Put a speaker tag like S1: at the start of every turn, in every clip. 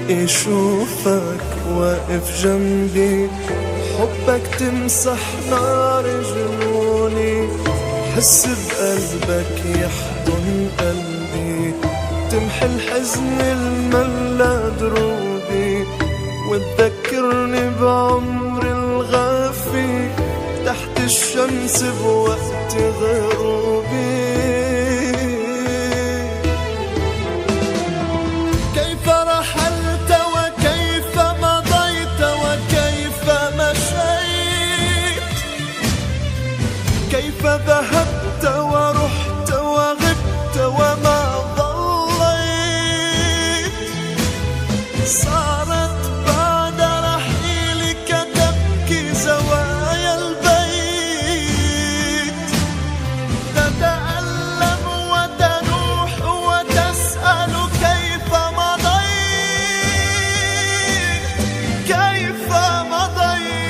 S1: اشوفك واقف جنبي، حبك تمسح نار جنوني، حس بقلبك يحضن قلبي، تمحي الحزن الملا دروبي، وتذكرني بعمري الغافي تحت الشمس بوقت غروبي. كيف رحلت وكيف مضيت وكيف مشيت، كيف ذهبت ورحت وغبت وما ضليت، صارت بعد رحيلك تبكي زوايا البيت، تتألم وتنوح وتسأل كيف مضيت، كيف مضيت،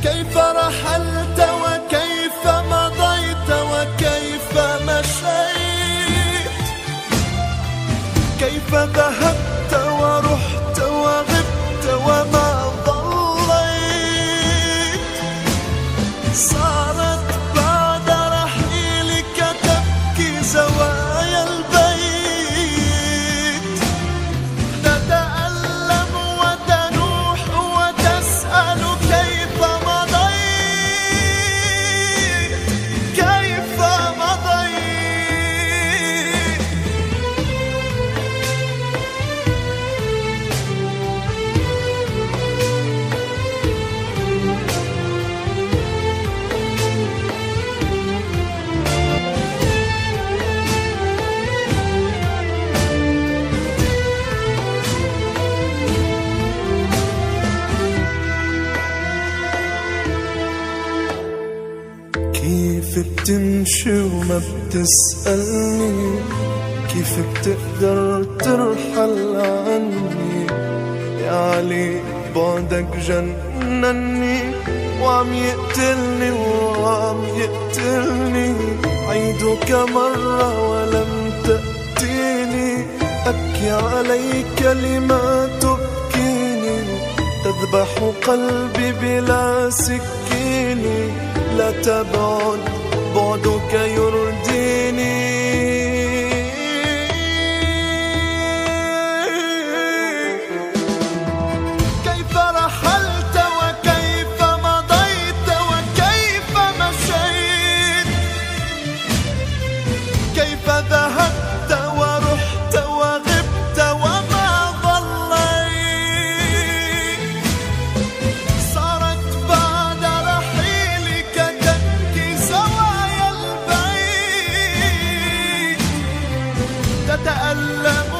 S1: كيف رحلت وكيف مضيت وكيف مشيت، كيف ذهبت ورحت وغبت وما ضليت، صارت بعد رحيلك تبكي زوايا البيت، تتألم وتنوح وتسأل كيف مضيت، كيف مضيت. كيف بتمشي وما بتسألني، كيف بتقدر ترحل عني، يا علي بعدك جنني وعم يقتلني وعم يقتلني، عيدك مرة ولم تأتيني، أبكي عليك لما تبكيني، تذبح قلبي بلا سكيني، لا تبعد بعدك يرديني. كيف رحلت وكيف مضيت وكيف مشيت، كيف ذهبت ورحت وغبت وما ضليت، صارت بعد رحيلك تبكي زوايا البيت، تتألم